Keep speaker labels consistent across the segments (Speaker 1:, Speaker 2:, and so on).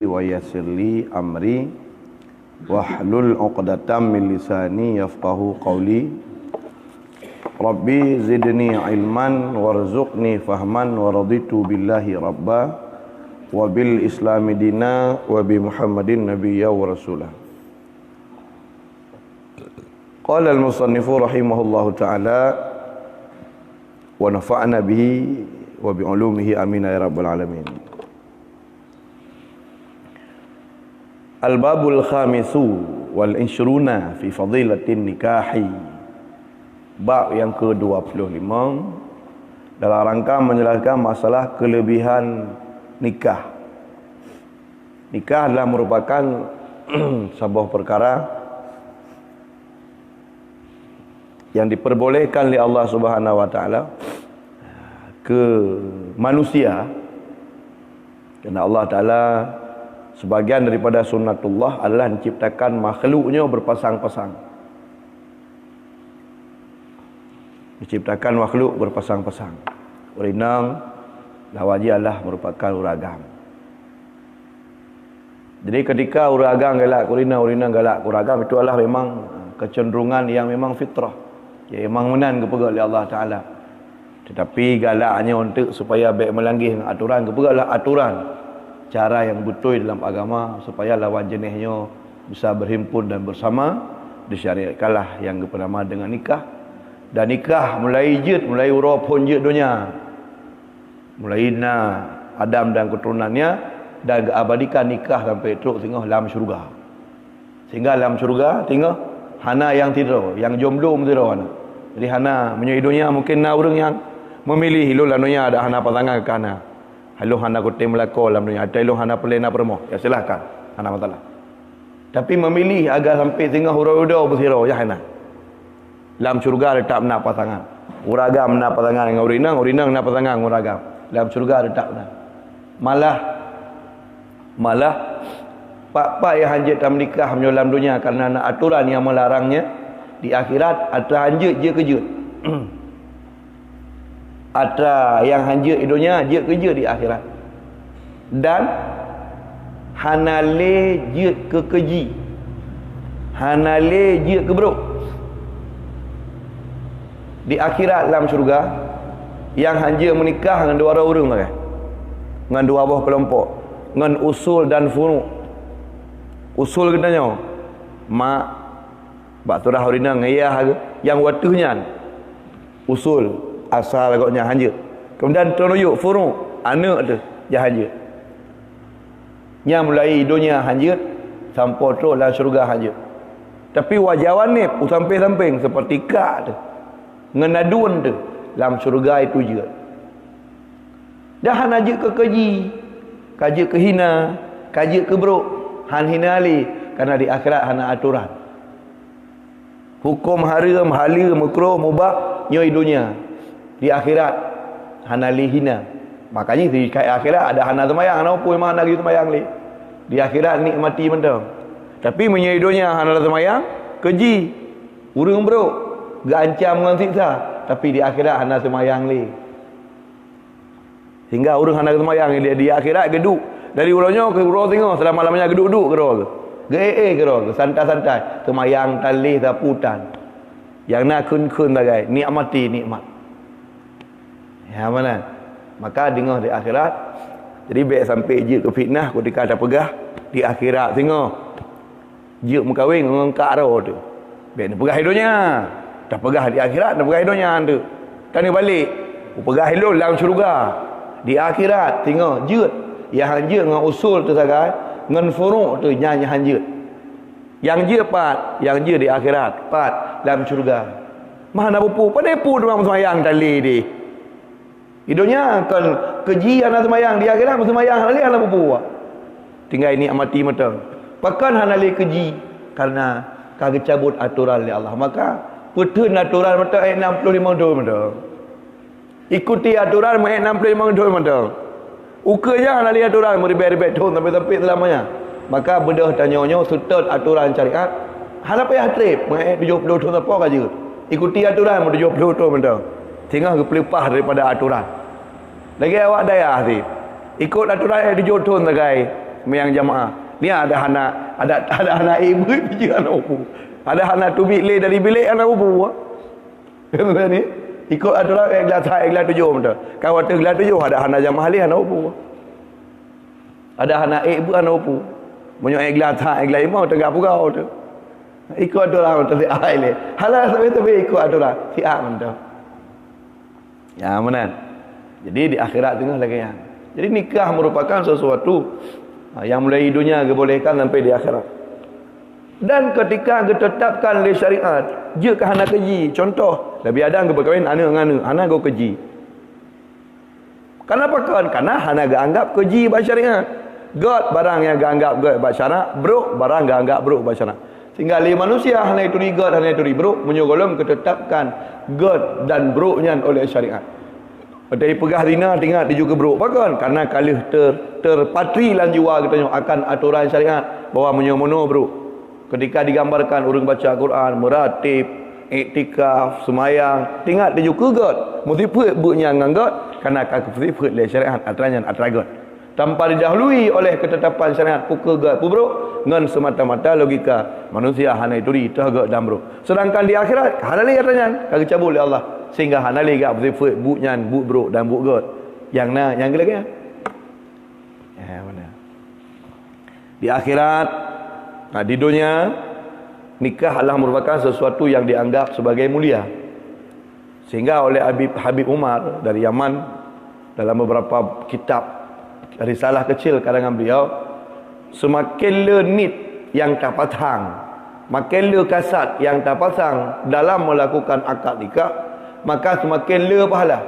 Speaker 1: wa yassir li amri wahlul 'uqdatam min lisani yafqahu qawli. Rabbi zidni ilman warzuqni fahman wa raditu billahi rabba wa bil islami dina wa bi Muhammadin nabiyya wa rasulah. Qala al-musannifu rahimahullahu ta'ala wa nafa'na bihi wa bi ulumihi amin ya rabbal alamin. Al-babul khamisu wal insyruna fi fadilatin nikahi. Bab yang ke-25 dalam rangka menjelaskan masalah kelebihan nikah. Nikah adalah merupakan sebuah perkara yang diperbolehkan oleh Allah Subhanahu wa taala ke manusia. Kerana Allah Taala sebahagian daripada sunnatullah adalah menciptakan makhluknya berpasang-pasang. Menciptakan makhluk berpasang-pasang. Urinang lawaji Allah merupakan uragam. Jadi ketika uragam galak urinang, urinang galak uragam, itu adalah memang kecenderungan yang memang fitrah. Yang memang menan kepada oleh Allah Ta'ala. Tetapi galaknya untuk supaya baik melanggi aturan kepada adalah aturan. Cara yang betul dalam agama supaya lawan jenisnya bisa berhimpun dan bersama, disyariatkanlah yang bernama dengan nikah. Dan nikah mulai jid, mulai urap pun jid dunia, mulai na Adam dan keturunannya, dan abadikan nikah sampai teruk tengah dalam syurga. Sehingga dalam syurga tengah hana yang tidur, yang jomblo tidur hana. Jadi hana menyai dunia mungkin na orang yang memilih hilu lanunya ada hana pasangan ke hana. Halu hana kutim melako dalam dunia, ada hilu hana pelena permo. Ya silakan, hana masalah. Tapi memilih agar sampai tengah hurau-hurau bersirau ya hana. Dalam syurga letak benar pasangan. Uragam benar pasangan dengan urinang, urinang benar pasangan dengan uragam. Dalam syurga letak benar. Malah pak-pak yang hanjit dalam nikah dalam dunia kerana nak aturan yang melarangnya, di akhirat ada hanjit je kejut. Ada yang hanjit di dunia je kerja di akhirat. Dan hanale je ke keji. Hanale je ke beruk. Di akhirat dalam syurga yang hanja menikah dengan dua orang kan? Dengan dua buah kelompok, dengan usul dan furu'. Usul katanya mak bak turah urina ngayah yang watuhnya usul asal agaknya hanja. Kemudian tunjuk furu' anak tu yang hanja. Yang mulai dunia hanja sampai terus dalam syurga hanja. Tapi wajawan ni samping-samping seperti kak tu. Ngenadun tu dalam syurga itu juga. Dah han aja ke keji, kaji ke hina, kaji ke buruk, han hina ali kerana di akhirat hana aturan. Hukum haram, halal, makruh, mubah nyoi dunia. Di akhirat hana li hina. Makanya di akhirat ada hana semayang, ana apa memang nak semayang li. Di akhirat nikmati mentang. Tapi menyoi dunia hana semayang, keji, urang buruk. Gak ancam dengan siksa, tapi di akhirat hana semayang li. Hingga orang hana semayang dia di akhirat geduk dari urangnya ke urang tengok selama-lamanya geduk-duk ke urang. Ge ke urang, santai-santai, semayang talih taputan. Yang nak kun-kun bagai nikmati nikmat. Ya mana? Maka dengar di akhirat. Jadi baik sampai je ke fitnah ketika ada pegah di akhirat tengok. Je mengkahwin dengan kak ro tu. Baik pegah hidupnya. Dah pegah di akhirat, dah pegah hidupnya tu. Tanya balik. Pegah hidup dalam syurga. Di akhirat, tengok jut. Yang hanjut dengan usul tu sagai. Dengan furuk tu, nyanyi hanjut. Yang jut pat. Yang jut di akhirat. Pat dalam syurga. Mana pupu? Pada pupu memang semayang tali di. Hidupnya kan keji anak semayang. Di akhirat semayang. Hali anak pupu. Tinggal ini amati mata. Bahkan hanali keji. Karena kagak cabut aturan oleh Allah. Maka putun aturan mata 65 dolar mata. Ikuti aturan 65 dolar mata. Ukanya hana lihat aturan meribet-ribet tu sampai selamanya. Maka bedah tanyanya sutut aturan syariat. Hana payah trip 70 dolar apa kaje. Ikuti aturan 70 dolar mata. Tengah kepelepah daripada aturan. Lagi awak daya si. Ikut aturan yang dijotun sebagai sembahyang jamaah. Ni ada anak ibu je anak upu. Ada anak tu bilik dari bilik anak upu. Kan ni? Ikut aturan kelas 7 betul. Kalau kelas 7 ada anak jamaah ni anak upu. Ada anak ibu anak upu. Banyak kelas 5 tengah purau tu. Ikut aturan betul ai le. Halal sampai ikut aturan. Siap betul. Ya mana? Jadi di akhirat tengah lagi yang. Jadi nikah merupakan sesuatu yang mulai dunia dibolehkan sampai di akhirat. Dan ketika ditetapkan oleh syariat, je ke hana keji. Contoh, lebih ada ke berkahwin anak go keji. Kenapa kan? Karena hana anggap keji bahasa syariat. God barang yang anggap God bahasa syariat, bro barang anggap bro bahasa syariat. Sehingga manusia hana itu God, hana itu bro menyogolong ketetapkan God dan bro-nya oleh syariat. Dari pegah zina tinggal dia juga beruk pakan karena kalau terpatri lan jiwa kita akan aturan syariat bahawa menyomono beruk. Ketika digambarkan orang baca Al-Quran, meratib, iktikaf, semayang, tinggal dia juga God. Mesti put bunya nganggot karena akan put le syariat aturan God. Tanpa didahului oleh ketetapan syariat pukul God beruk ngan semata-mata logika manusia hana itu tergak dan beruk. Sedangkan di akhirat halali katanya kagak cabul oleh Allah. Sehingga hanali gak bersifat buknyan, buk bro dan buk god. Yang lagi ya? Mana? Di akhirat, di dunia, nikah adalah merupakan sesuatu yang dianggap sebagai mulia. Sehingga oleh Habib Umar dari Yaman, dalam beberapa kitab, risalah kecil karangan beliau, semakin lenit yang terpasang, makin le kasat yang terpasang dalam melakukan akad nikah, maka semakin le pahala.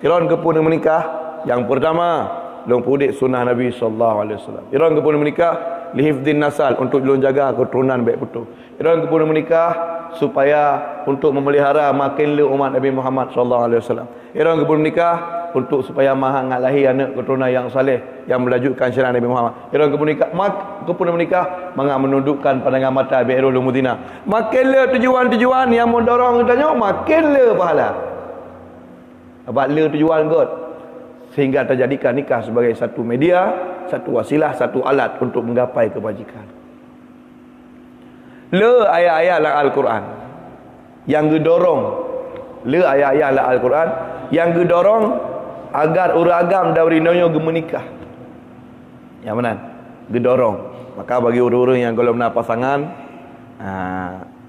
Speaker 1: Iran kepuna menikah yang pertama long pudik sunnah Nabi sallallahu alaihi wasallam. Iran kepuna menikah lihifdin nasal untuk long jaga keturunan baik betul. Iran kepuna menikah supaya untuk memelihara makin le umat Nabi Muhammad sallallahu alaihi wasallam. Iran kepuna menikah untuk supaya maha ngalahi anak keturunan yang saleh yang melanjutkan syariat Nabi Muhammad. Iran kepuna menikah menundukkan pandangan mata bi'irul mudina. Makin le tujuan-tujuan yang mendorong kita makin le pahala. Sebab le tujuan God sehingga terjadikan nikah sebagai satu media, satu wasilah, satu alat untuk menggapai kebajikan. Le ayat-ayat Al-Quran yang gedorong, le ayat-ayat Al-Quran yang gedorong agar orang agam dari nyonya menikah. Yang mana? Gedorong. Maka bagi orang-orang yang kalau nak pasangan,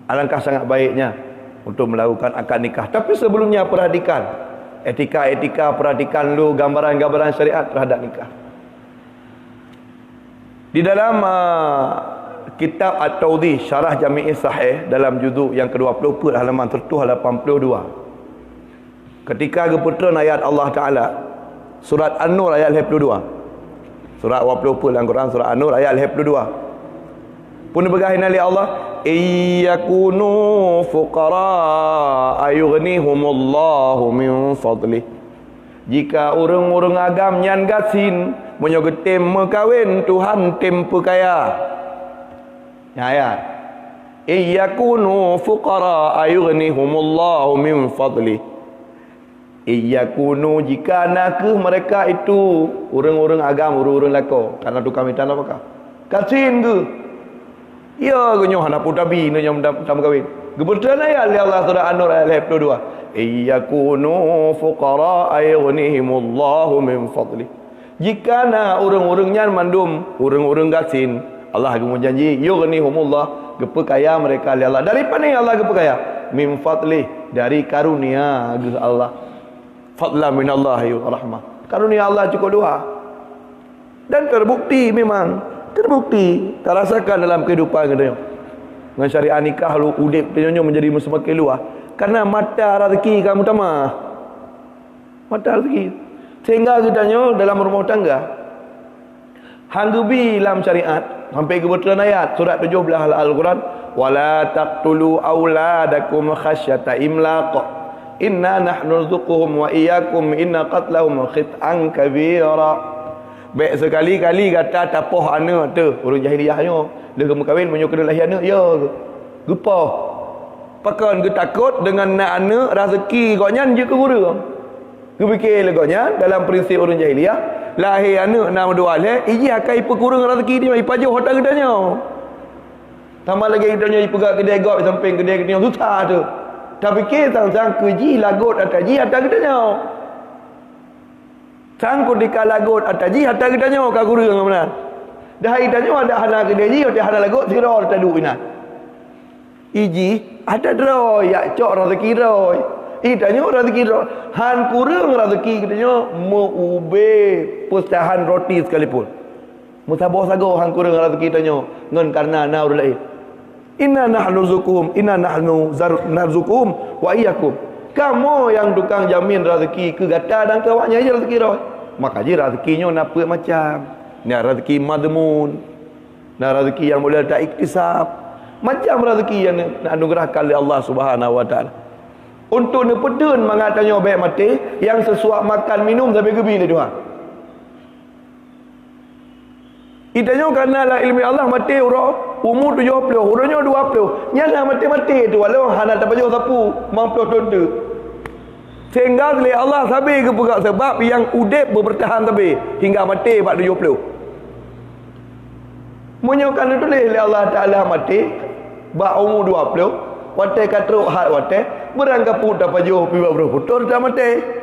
Speaker 1: alangkah sangat baiknya untuk melakukan akad nikah. Tapi sebelumnya perhatikan etika-etika, perhatikan lu gambaran-gambaran syariat terhadap nikah. Di dalam kitab At-Tawdih Syarah Jami'i Sahih dalam juzuk yang ke-20 halaman 182. Ketika keputusan ayat Allah Ta'ala surat An-Nur ayat 22, surat 20 dalam Quran surat An-Nur ayat 22 pun bergahin oleh Allah, iyakunu fuqara ayughnihumullahu min fadlih. Jika orang-orang agam nyan gasin menyogetem mekawin Tuhan tempe kaya. Ayat iyakunu fuqara ayughnihumullahu min fadlih. Iyakunu jika nak mereka itu orang-orang agam, orang-orang lako karena tu kami tanah apakah kasin ke ya gunyo hana putabi no nyam tam kawin gebetan ayat Allah surah An-Nur ayat 22 iyakunu fuqara ayughnihimullahu min fadli. Jika na orang-orangnya mandum orang-orang kasin Allah akan janji yughnihumullah gepe kaya mereka Allah dari mana Allah gepe kaya min fadli dari karunia Allah. Fadla minallahi wa rahmah. Karunia Allah cukup dua. Dan terbukti memang. Terbukti. Tak rasakan dalam kehidupan kita. Dengan syariat nikah lu udip dia menjadi semakin luas. Karena mata rezeki kamu tamah. Mata rezeki. Sehingga kita dalam rumah tangga. Hanggubi dalam syariat. Sampai kebetulan ayat. Surat 17 Al-Quran. Wala taqtulu awladakum khasyata imlaq. Inna nahnu narzuquhum wa iyyakum inna qatlahum khit'an kabira. Baik sekali-kali kata tapoh anak tu orang jahiliahnya dia kamu kahwin menyo kena lahir anak ya gepa pakan ge takut dengan nak anak rezeki goknya je ke guru ge fikir legoknya dalam prinsip orang jahiliah lahir anak nama dua le iji akai kurang rezeki dia ipa jauh hotel gedanya. Tambah lagi gedanya ipa kedai gop samping kedai gedanya susah tu. Tapi kita sang keji lagot ataji atas gedanya. Sangkut di kalagot ataji atas gedanya ka kurang benar. Dah idanya ada hana kedai ji ada hana lagot siror tadu ina. Iji ada droi ya cok rezeki droi. Idanya rezeki droi. Han kurang rezeki gedanya mau ube pustahan roti sekalipun. Mutabah sago hang kurang rezeki tanya ngan karena naur lain. Inna nahnu narzukum wa iyyakum. Kamu yang tukang jamin rezeki ke gata dan kawaknya aja rezeki roh. Maka je rezekinya napa macam. Ni rezeki madmun. Nah rezeki yang boleh tak iktisab. Macam rezeki yang anugerahkan oleh Allah Subhanahu wa taala. Untuk nepedun mengatanya baik mati yang sesuap makan minum sampai gebi ni Tuhan. Itanya kerana lah ilmu Allah mati umur 70, urangnya 20. Nyala mati-mati tu walau hana tak baju sapu, mampu tontu. Sehingga oleh Allah sabi ke pegak sebab yang udip bertahan sabi hingga mati 70. Munyokan itu oleh Allah Taala mati ba umur 20, watai katruk hat watai, berangkap pun tak baju pi putur dah mati.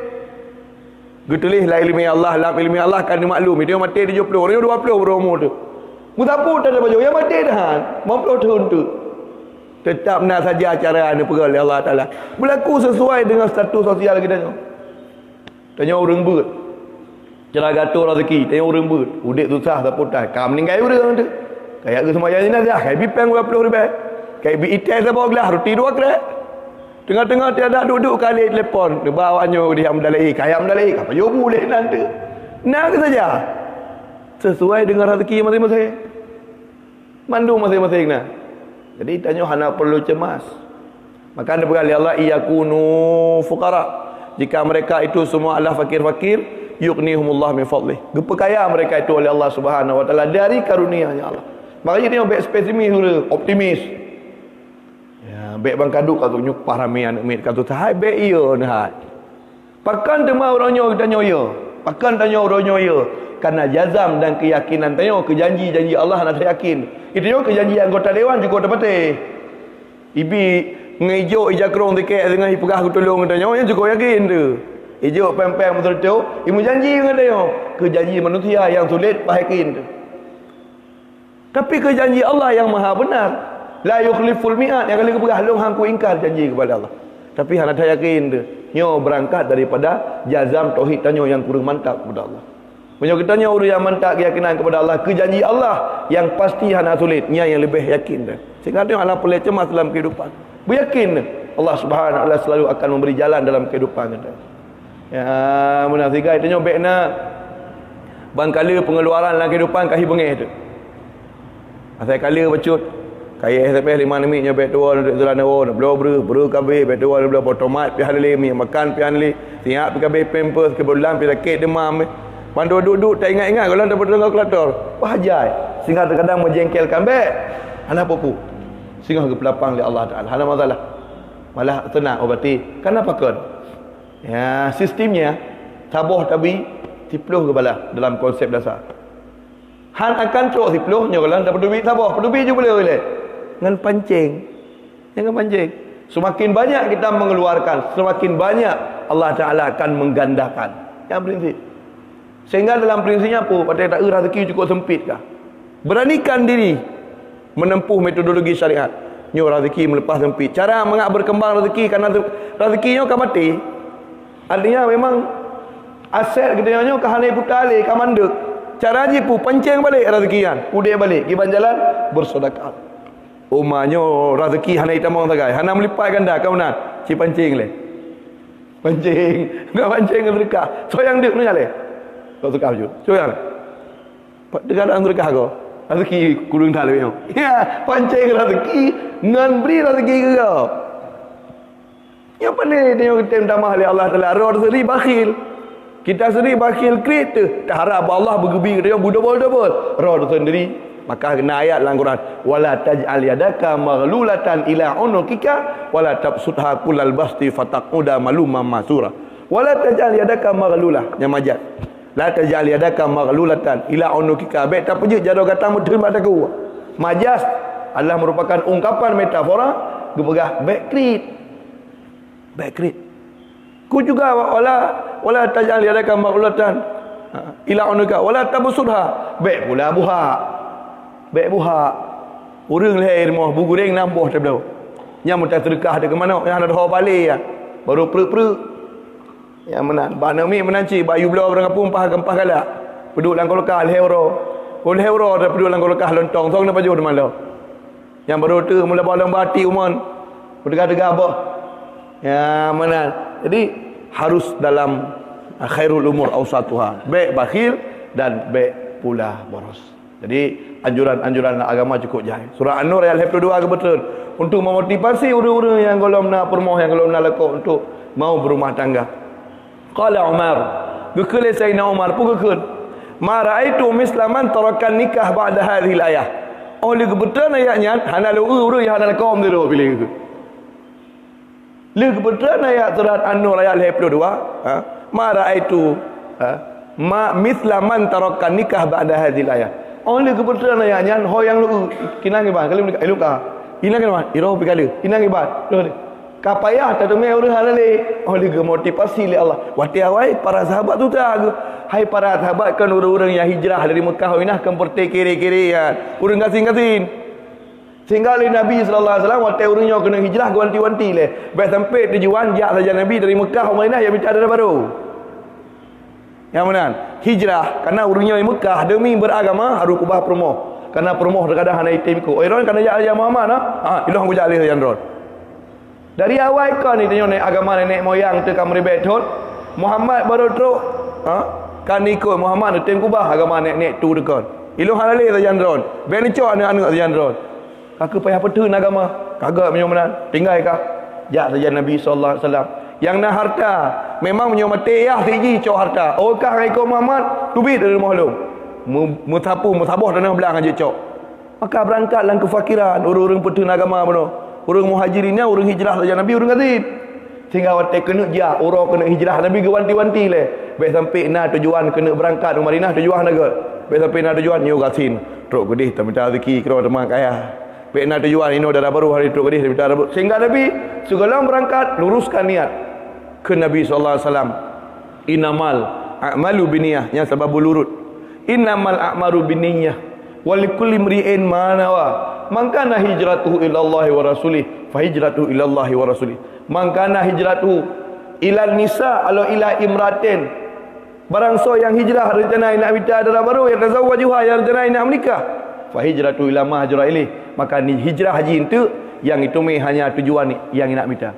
Speaker 1: Getulih lah ilmu Allah, lah ilmu Allah kan dimaklum. Dia mati 70, orang 20 berumur tu. Mutapu tak ada baju, yang mati dah. Mampu tahun tu. Tetap nak saja acara ni pergi oleh Allah Ta'ala. Berlaku sesuai dengan status sosial kita tu. Tanya orang ber. Cara gatur rezeki, tanya orang ber. Udik susah tak putas. Kau meninggal orang tu. Kayak ke semayang ni dah. Kayak bipeng 20 ribu. Kayak biitai sebuah gelas, roti 2 kerat. Tengah-tengah tiada duduk kali telefon. Dia bawanya dia amdalai. Kaya amdalai. Apa yo boleh nanti. Nak saja. Sesuai dengan rezeki masing-masing. Mandu masing-masing nah. Jadi tanya hana perlu cemas. Maka ada berkali Allah iyakunu fuqara. Jika mereka itu semua adalah fakir-fakir, yughnihumullah min fadlih. Kaya mereka itu oleh Allah Subhanahu wa taala dari karunia-Nya Allah. Makanya dia baik spesimis dulu, optimis. Baik bang kaduk kata nyupah ramai anak mit kata tahai baik iya nah. Pakan tema orangnya tanya ya. Pakan tanya orangnya ya. Karena jazam dan keyakinan tanya ke janji-janji Allah nak yakin. Itu yo ke janji anggota dewan juga dapat. Ibi ngejo ija krong dekat dengan ipegah ku tolong tanya yang juga yakin tu. Ijo pem-pem betul tu, imu janji dengan dia. Ke janji manusia yang sulit yakin tu. Tapi ke janji Allah yang maha benar. La yukhliful mi'at, yang kali kepegah long hang ku ingkar janji kepada Allah. Tapi hang ada yakin tu. Nyo berangkat daripada jazam tauhid tanyo yang kurang mantap kepada Allah. Punya kita nyo yang mantap keyakinan kepada Allah, ke janji Allah yang pasti hang sulit, nya yang lebih yakin tu. Sehingga dia Allah boleh cemas dalam kehidupan. Beryakin Allah Subhanahu wa taala selalu akan memberi jalan dalam kehidupan kita. Ya, munafik itu nyo baikna bangkala pengeluaran dalam kehidupan kahi bengih tu. Asal kala becut kaya sampai 5 minit nya bet tua untuk jalan awon blow bru kabeh bet tua blow otomat pi halile mi makan pi halile siap pi kabeh pampers ke bulan pi sakit demam pandu duduk tak ingat-ingat kalau tak berdengar kelator wahajai sehingga terkadang menjengkelkan bet ana popu sehingga ke pelapang oleh Allah Taala hana masalah malah tenang obati kenapa kan ya sistemnya taboh tabi tipluh ke bala dalam konsep dasar han akan trok tipluh nya kalau tak perlu taboh perlu je boleh dengan pancing. Jangan pancing. Semakin banyak kita mengeluarkan, semakin banyak Allah Ta'ala akan menggandakan. Yang prinsip. Sehingga dalam prinsipnya apa? Pada tak rezeki cukup sempit kah? Beranikan diri menempuh metodologi syariat. Nyo rezeki melepas sempit. Cara mengak berkembang rezeki kerana rezekinya akan mati. Artinya memang aset gedenya kahanai putale kamandek. Cara je pu pancing balik rezekian. Udah balik, giban jalan bersedekah. Umanya rezeki hana hitam orang tagai. Hana melipat ganda kau nak. Si pancing le. Pancing. Nak pancing dengan sedekah. So yang dek ni le. Kau sedekah je. So yang. Dekat dalam sedekah kau. Rezeki kurung tak lebih. Ya, pancing rezeki ngan beri rezeki ke kau. Yang mana dia yang kita minta mahal Allah Taala. Roh sendiri bakhil. Kita sendiri bakhil kreta. Tak harap Allah bergebi dia budol-budol. Roh sendiri. Maka kena ayat dalam Quran, wala taj'al yadaka maghlulatan ila unuqika wala tabsutha kullal basti fataquda maluman masura. Wala taj'al yadaka maghlulah, yang majaz. La taj'al yadaka maghlulatan ila unukika. Baik tak punya jado kata mudhun mataku. Majas adalah merupakan ungkapan metafora gepegah backread. Backread. Ku juga wala taj'al yadaka maghlulatan ila unuka wala tabsudha. Baik pula buha. Baik buha. Urang lahir moh bugureng nampuh tablau. Yang mudah sedekah dia ke mana? Yang ada hawa balik ya. Baru perut-perut. Yang menan. Bana mi menanci bayu belau orang kampung gempah galak. Peduk lang kolokah lehero. Oh lehero dah peduk lang kolokah lontong song na baju deman lo. Yang baru tu mula balang bati umon. Pedegah-degah apa? Ya menan. Jadi harus dalam khairul umur awsatuha. Baik bakhil dan baik pula boros. Jadi anjuran-anjuran agama cukup jahil. Surah An-Nur ayat 22 kebetulan untuk memotivasi orang-orang yang kalau nak permoh, yang kalau nak lekuk untuk mau berumah tangga. Qala Umar, gekele Sayyidina Umar pun gekun. Ma raaitu mislaman tarakan nikah ba'da hadhihi al-ayah. Oleh kebetulan ayatnya hana lu urang yang hana kaum dia pilih ke. Le kebetulan ayat surah An-Nur ayat 22, ma raaitu ma mislaman tarakan nikah ba'da hadhihi al-ayah. Oleh kebetulan ayatnya ho yang lu kinang ibah kalau nikah luka. Inang kan iroh pikale. Inang ibah. Loh. Kapayah tak temui orang halale. Oleh motivasi oleh Allah. Wati awai para sahabat tu tak. Hai para sahabat kan orang-orang yang hijrah dari Mekah winah ke perti kiri-kiri ya. Urang gasing-gasing. Sehingga Nabi sallallahu alaihi wasallam wati orangnya kena hijrah ke wanti-wanti le. Baik sampai tujuan jak saja Nabi dari Mekah ke Madinah yang bicara baru. Yang mana? Hijrah karena urangnya di Mekah demi beragama harus kubah promoh. Karena promoh terkadang hana itim ko. Iron kana ya Muhammad ilah aku jalih yang ron. Dari awal kan ni tanya agama nenek moyang tu kamri betul. Muhammad baru teruk kan ikut Muhammad itim kubah agama nenek tu dekat. Ilah halale yang ron. Ben cok anak-anak yang ron. Kakak payah petun agama. Kagak menyomanan. Tinggal kah? Jak saja Nabi sallallahu alaihi wasallam. Yang nak harta memang menyomati ya tinggi cok harta. Okah ikut Muhammad tubit dari mahlum. Mutabah tanah belang aja cok. Maka berangkatlah kefakiran orang-orang petun agama benar. Orang muhajirinnya orang hijrah saja Nabi orang kata. Sehingga waktu kena dia orang kena hijrah Nabi ke wanti-wanti le. Baik sampai nak tujuan kena berangkat ke Madinah tujuan naga. Baik sampai nak tujuan nyu gasin. Truk gedih tak minta rezeki kira teman kaya. Baik nak tujuan ini dah baru hari truk gedih minta rezeki. Sehingga Nabi segala berangkat luruskan niat ke Nabi sallallahu alaihi wasallam. Innamal a'malu binniyah yang sebab lurut. Innamal a'maru binniyah wa likulli imri'in ma nawa. Man kana hijratuhu ila Allah wa rasulih fa hijratuhu ila Allah wa rasulih. Man kana hijratuhu ila nisa aw ila imratin. Barang so yang hijrah rencana nak minta darah baru yang tazawwajuha yang rencana nak menikah fa hijratuhu ila ma hajra ilaih. Maka ni hijrah haji itu yang itu hanya tujuan yang nak minta.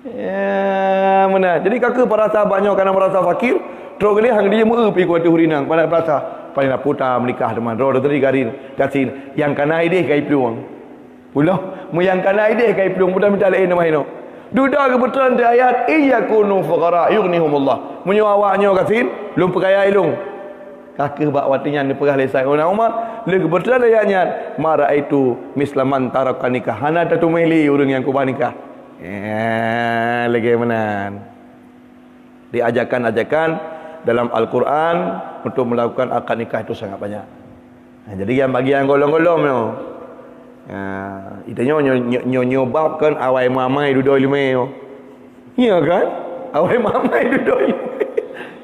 Speaker 1: Ya mana. Jadi kakak para sahabatnya kerana merasa fakir teruk kali hang dia mau pergi kuat hurinang pada perasa paling nak putar menikah teman roda tadi garin kasin yang kana ide kai peluang pula mu yang kana ide kai peluang mudah minta lain nama ino duda kebetulan di ayat iyakunu fuqara yughnihumullah munyo awaknya kasin lum perkaya ilung kakak bak watinya ni perah lesai orang Umar le kebetulan ayatnya mara itu mislaman tarakan nikah hana tatumeli urang yang kubah nikah lagi menan diajakan dalam Al-Quran untuk melakukan akad nikah itu sangat banyak. Jadi yang bagi yang golong-golong tu. Itu nyobab kan awai mamai duduk lima. Ya kan? Awai mamai duduk lima.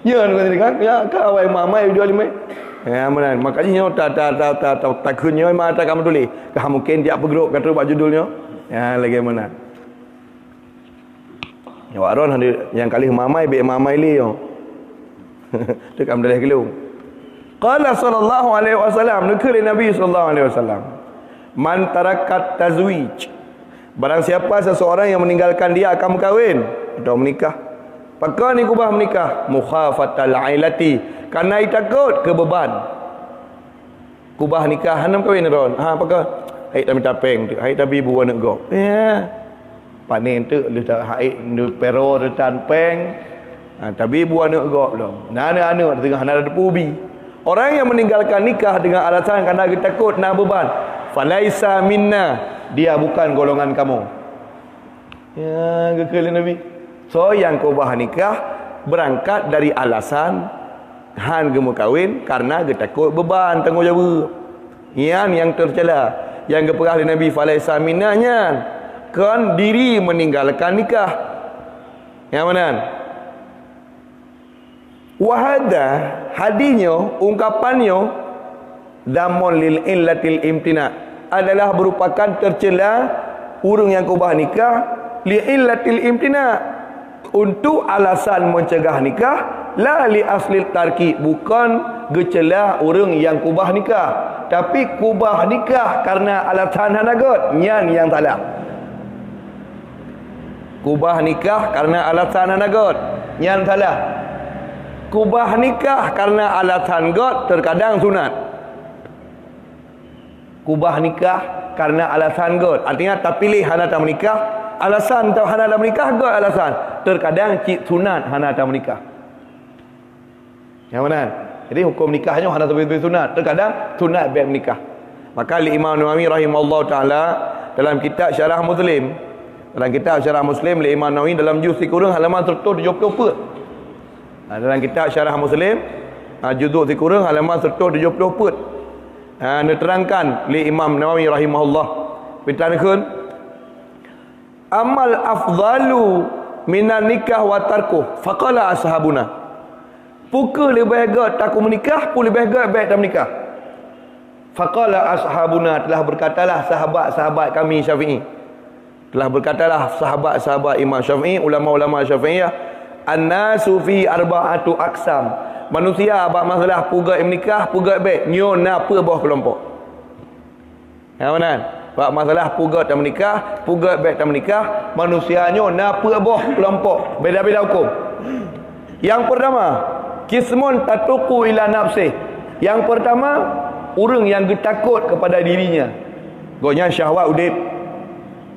Speaker 1: Ya kan? Ya kan awai mamai duduk lima. Ya mana? Makanya takutnya mata kamu tulis. Kah mungkin dia bergerak kata buat judulnya. Ya lagi mana? Ya waron yang kali mamai be mamai li yo. Dekat amdalah kelung. Qala sallallahu alaihi wasallam nukul Nabi sallallahu alaihi wasallam. Man tarakat tazwij. Barang siapa seseorang yang meninggalkan dia akan berkahwin atau menikah. Maka ni kubah menikah mukhafatal ailati karena takut ke beban. Kubah nikah hanam kahwin ron. Apakah? Hai tak minta peng tu. Hai tapi buat nak go. Ya. Panen tu lu tak hai nu pero tan peng. Tapi buat nak gok belum. Anak-anak tengah nak ada pubi. Orang yang meninggalkan nikah dengan alasan kerana takut nak beban, falaisa minna, dia bukan golongan kamu. Ya, kekali Nabi. So yang kubah nikah berangkat dari alasan Han gemuk kahwin karena ge takut beban tanggungjawab. Yang tercela. Yang geperah oleh Nabi falaisa minahnya kan diri meninggalkan nikah. Yang mana? Wahada hadisnya, ungkapannya damun lil illatil imtina adalah merupakan tercela urang yang kubah nikah li illatil imtina untuk alasan mencegah nikah, la li aslil tarki, bukan gecela orang yang kubah nikah, tapi kubah nikah karena alasan hanagot nyan yang salah. Kubah nikah karena alasan hanagot nyan salah. Kubah nikah karena alasan god terkadang sunat. Kubah nikah karena alasan god, artinya tak pilih hana tak menikah, alasan tak hana tak menikah god alasan. Terkadang cik sunat hana tak menikah. Yang mana? Jadi hukum nikahnya hana tak sunat, terkadang sunat baik menikah. Maka Imam Nawawi rahimahullah taala dalam kitab Syarah Muslim, Imam Nawawi dalam juz kurang halaman 174. Dalam kitab Syarah Muslim juzuk kurang halaman 174. Diterangkan oleh Imam Nawawi rahimahullah, bertanyakan amal afdalu minan nikah wa tarkuh faqala ashabuna, pukul lebih baik tak menikah, pun lebih baik tak menikah. Faqala ashabuna, telah berkatalah sahabat-sahabat kami Syafi'i, telah berkatalah sahabat-sahabat Imam Syafi'i, ulama-ulama Syafi'iyah, an-nasu fi arba'atu aqsam, manusia abang masalah pugat menikah, pugat baik nyo napa bawah kelompok. Yang mana? Bab masalah pugat tak menikah, pugat baik tak menikah, manusia nyo napa bawah kelompok, beda-beda hukum. Yang pertama, kismun tatuqu ila nafsi. Yang pertama, orang yang getakut kepada dirinya. Gonya syahwat udip.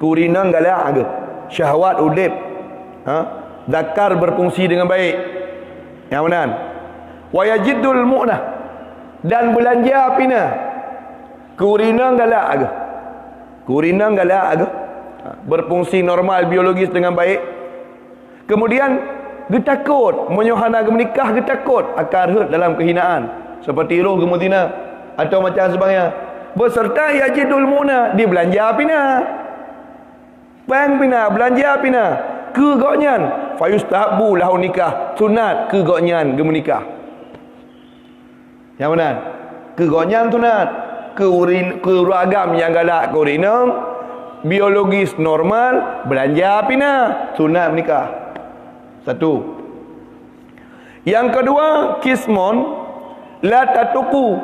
Speaker 1: Kurina galak ke? Syahwat udip. Zakar berfungsi dengan baik. Yang mana? Wa yajidul mu'nah, dan belanja pina. Kurina galak ke? Kurina galak ke? Berfungsi normal biologis dengan baik. Kemudian getakut menyohana menikah, getakut akan hurt dalam kehinaan seperti roh gemutina atau macam sebagainya. Beserta yajidul mu'nah, dia belanja pina. Pang pina, belanja pina. Kegoknyan fayustahabu lahu nikah, sunat kegoknyan gemenikah. Yang mana? Kegoknyan sunat, keragam yang galak kurina biologis normal, belanja pina, sunat menikah. Satu. Yang kedua, kismon la tatuku,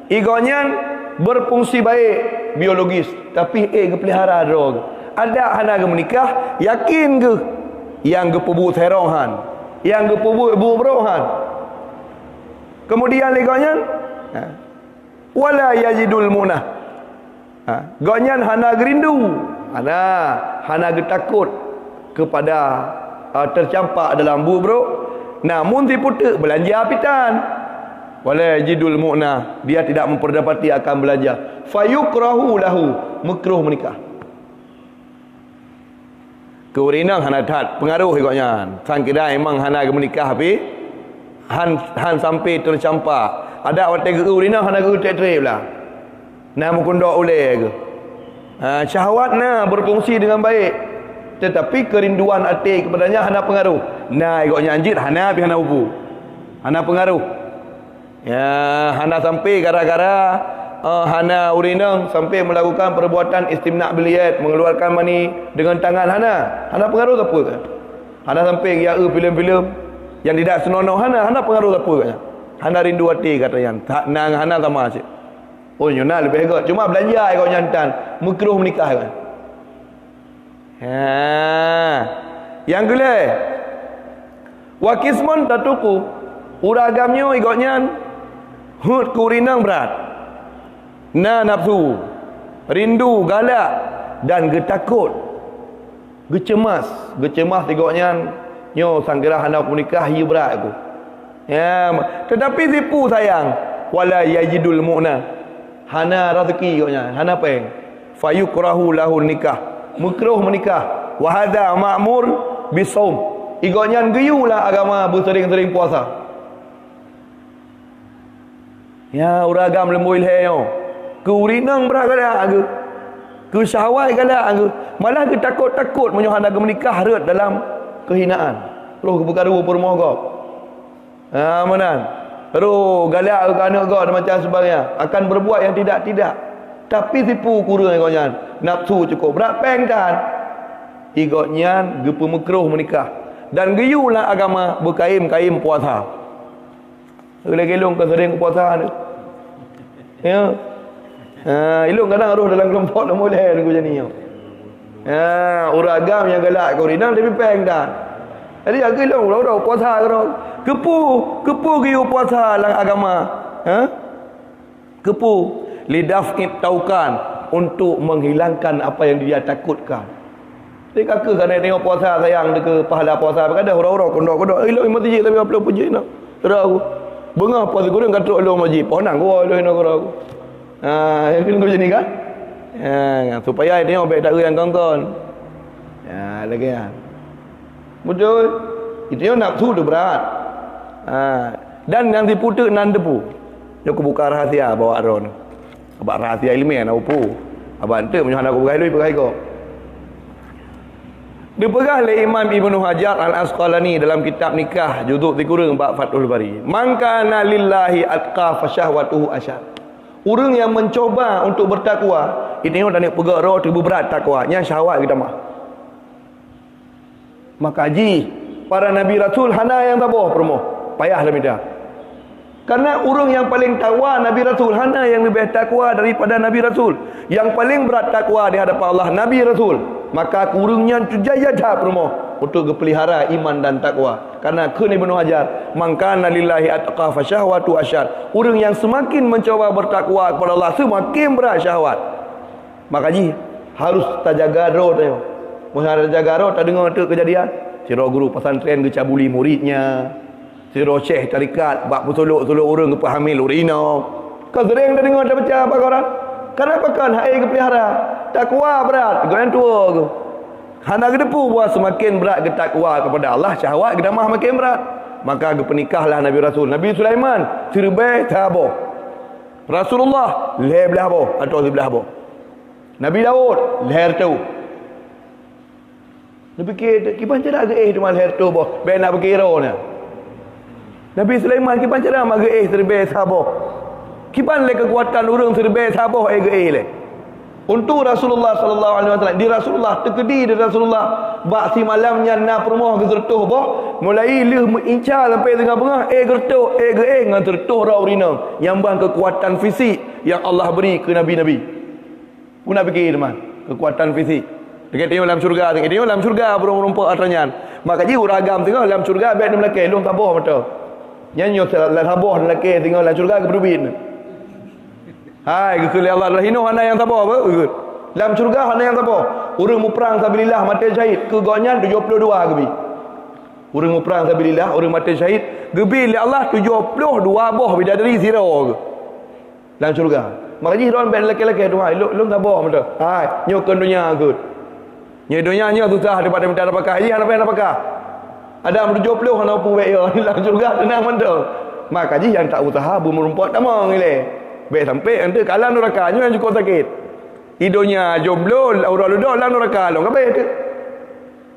Speaker 1: igoknyan berfungsi baik biologis, tapi kepelihara drog. Ada hana ke menikah, yakin ke yang gepubu terohan, yang gepubu ibu berohan. Kemudian leganya wala yajidul munah, gonyan hana gerindu, hana getakut kepada tercampak dalam bubro, namun tiputek belanja apitan. Wala yajidul munah, dia tidak memperdapati akan belanja. Fayukrahu lahu, makruh menikah. Keurinang hana tat pengaruh ikutnya. Sang kira emang hana menikah tapi han sampai tercampak. Ada waktu keurinang hana tek-tek pula. Nama kundok oleh ke. Syahwat berfungsi dengan baik. Tetapi kerinduan hati kepadanya hana pengaruh. Ikutnya anjir hana pi hana upu. Hana pengaruh. Ya, hana sampai gara-gara hana urinang sampai melakukan perbuatan istimna' biliyat, mengeluarkan mani dengan tangan hana pengaruh apa ke? Hana sampai ya filem-filem yang tidak senonoh hana pengaruh apa ke? Hana rindu hati katanya. Tak nang hana sama asyik. Oh nyona lebih hebat. Cuma belanja kau nyantan, makruh menikah kan. Yang kedua, wa kismun tatuku, uragamnya igotnya hut kurinang berat. Nafsu, rindu, galak dan getakut, gecemas tengoknya nyo sanggerah hendak menikah ia berat aku. Ya, tetapi tipu sayang, wala yajidul mu'na, hana rezeki tengoknya, hana peng. Fayukrahu lahu nikah, makruh menikah. Wa hadza ma'mur bisaum. Igoknya geyulah agama bersering-sering puasa. Ya uragam lembu ilheo. Ke urinang berat galak ke. Ke syahwat galak ke. Malah ke takut-takut menyohan daga menikah ret dalam kehinaan. Terus ke perkara permoga. Manan. Terus galak ke anak kau dan macam sebagainya. Akan berbuat yang tidak-tidak. Tapi tipu kurang ikutnya. Nafsu cukup berat peng kan. Ikutnya gepa mekruh menikah. Dan geyulah agama berkaim-kaim puasa. Gelong-gelong ke sering puasa tu. Ya. Ilung kadang arus dalam kelompok dah boleh aku macam ni. Uragam yang galak kau rinang tapi peng dah. Jadi aku ilung dah puasa kau. Kepu giu puasa dalam agama. Kepu lidaf'it taukan untuk menghilangkan apa yang dia takutkan. Jadi kakak kan tengok puasa sayang dia ke pahala puasa. Kadang orang-orang kondok-kondok. Ilung masjid tapi apa puji nak. Terus aku. Bengah puasa kurang katuk ilung masjid. Ponang gua ilung nak aku. Kena macam ni kan? Supaya dia tengok baik tak yang kawan-kawan. Lagi kan. Betul. Itu yang nafsu tu berat. Dan yang diputuk nan depu. Dia aku buka rahasia bawa Aron. Abang rahasia ilmiah nak upu. Abang tu menyohan aku bergai lui bergai kau. Dipegang oleh Imam Ibnu Hajar Al-Asqalani dalam kitab nikah juzuk 3 bab Fathul Bari. Man kana lillahi atqa fa syahwatuhu asyad. Orang yang mencoba untuk bertakwa, ini orang nak pegak roh terlalu berat takwa, nya syahwat kita mah. Maka haji para nabi rasul hana yang tabah permoh, payahlah minta. Karena orang yang paling takwa nabi rasul hana yang lebih takwa daripada nabi rasul. Yang paling berat takwa di hadapan Allah nabi rasul. Maka kurungnya jaya dah permoh untuk pelihara iman dan takwa. Karena kena Ibnu Hajar, man kana lillahi atqa fa syahwatu asyad. Orang yang semakin mencoba bertakwa kepada Allah semakin berat syahwat. Maka ji harus terjaga roh tu. Mesti jaga roh tak dengar tu kejadian. Siro guru pesantren ke cabuli muridnya. Siro syekh tarikat bak bertolok-tolok orang ke hamil urina. Kau sering dah dengar dah baca apa orang? Kenapa kan hai ke pelihara? Takwa berat, kau yang tua ke. Hana gedepu buat semakin berat ke takwa kepada Allah, syahwat ke damah makin berat. Maka ke penikahlah Nabi Rasul. Nabi Sulaiman serbai tabo. Rasulullah leher belah bo atau sebelah bo. Nabi Daud leher tu. Nabi kipan cara ge cuma leher tu bo. Ben nak berkira ni. Nabi Sulaiman kipan cara mag ge serbai tabo. Kipan le kekuatan urang serbai tabo ge le. Untuk Rasulullah sallallahu alaihi wasallam di Rasulullah terkedi di Rasulullah bak si malamnya na permoh ke sertuh boh mulai leh mengincar sampai tengah bengah gertuh ge ngan tertuh ra urina yang bang kekuatan fisik yang Allah beri ke nabi-nabi. Guna fikir teman, kekuatan fisik. Dekat tengok dalam syurga, tengok dalam syurga burung-rumput atranyan. Maka ji uragam tengok dalam syurga baik dalam lelaki long tabah betul. Nyanyo dalam tabah lelaki tengok dalam syurga ke berbin. Hai kekali Allah adalah hino hana yang tabah apa? Dalam syurga hana yang tabah. Orang perang sabilillah mati syahid ke gonyan 72 gebi. Orang perang sabilillah orang mati syahid gebi oleh Allah 72 buah bidadari zero ke. Dalam syurga. Maka ji ron ben lelaki-lelaki tu hai long tabah betul. Hai nyokon dunia ke. Nya dunia nya susah daripada minta apakah. Ji hana apakah? Ada 70 hana pu baik yo dalam syurga tenang betul. Maka ji yang tak usaha bermerumput tamang ile. Baik sampai nanti kalah neraka yang cukup sakit. Hidupnya jomblo, orang ludah dalam neraka. Long apa itu?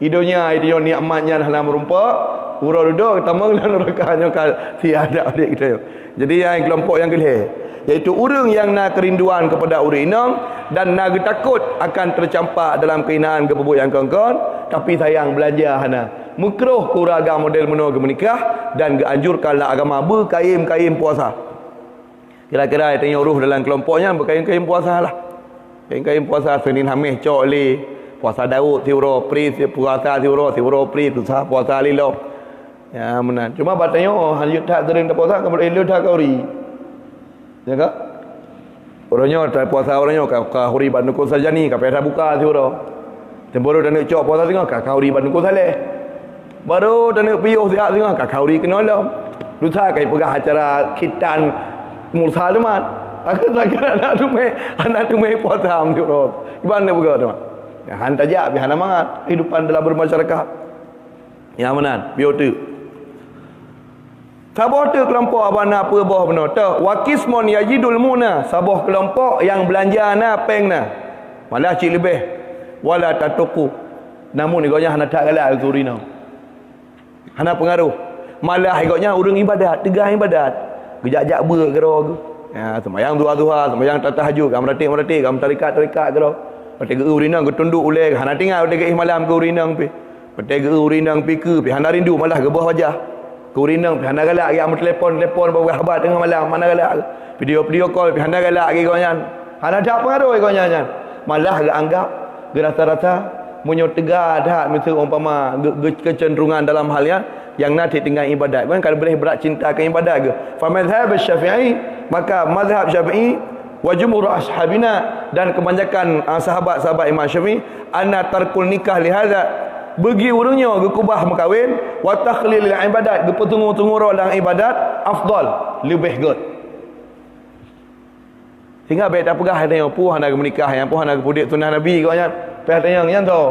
Speaker 1: Hidupnya itu nikmatnya dalam merumpak, orang ludah tamang dalam neraka kal tiada adik kita. Jadi yang kelompok yang kelih, iaitu orang yang nak kerinduan kepada orang inang dan nak takut akan tercampak dalam keinaan kepebuk yang kawan-kawan, tapi sayang belajar hana. Mekruh kuragam model menua ke menikah dan dianjurkanlah agama berkaim-kaim puasa. Kira-kira tengok ruh dalam kelompoknya berkain-kain puasa lah. Kain-kain puasa Senin Hamis cok li. Puasa Daud tiuro pri puasa tiuro pri tu sah puasa lilo. Ya menan. Cuma bat tengok hal tak sering tak puasa kemudian lu tak kauri. Ya kak? Orangnya tak puasa orangnya ka huri banduku saja ni ka pera buka tiuro. Temboro dan cok puasa tengok ka kauri banduku saleh. Baru dan piuh siap tengok ka kauri kenolom. Lu tak kai pegah acara khitan Musa teman, aku tak kira anak tu mai puasa am tu. Iban nak buka teman. Ya han tajak biar mangat kehidupan dalam bermasyarakat. Ya menan, biar tu. Sabah tu kelompok abana apa bah benar. Ta wakismon yajidul muna. Sabah kelompok yang belanja na peng na. Malah cik lebih. Wala tatuku. Namun igaknya hana tak galak ke urina. Hana pengaruh. Malah igaknya urang ibadat, tegah ibadat. Gejak-jak ber ke ro. Ya, sembahyang duha-duha, sembahyang tahajud, kam ratik-ratik, kam tarikat-tarikat ke ro. Pati ke urina ke tunduk ulai, hana tinggal dekat malam ke urina pi. Pati ke urina pi ke, pi hana rindu malah ke bawah wajah. Ke urina pi hana galak yang telefon berkhabar tengah malam, mana galak. Video call pi hana galak ke igaknya. Hana tak pengaruh igaknya. Malah ke anggap ke rata-rata munyo tegah dah misal umpama kecenderungan dalam hal yang nanti tinggal ibadat kan kalau boleh berat cinta ke ibadat ke fa mazhab Syafi'i maka mazhab Syafi'i wa jumhur ashabina dan kebanyakan sahabat-sahabat Imam Syafi'i anna tarkul nikah li hadza bagi urangnya ke kubah berkahwin wa takhlil ibadat ke petungu-tungu dalam ibadat afdal lebih good sehingga baik tak pegah ada yang puh nak menikah yang puh nak pudik sunnah Nabi katnya peh tanya yang tu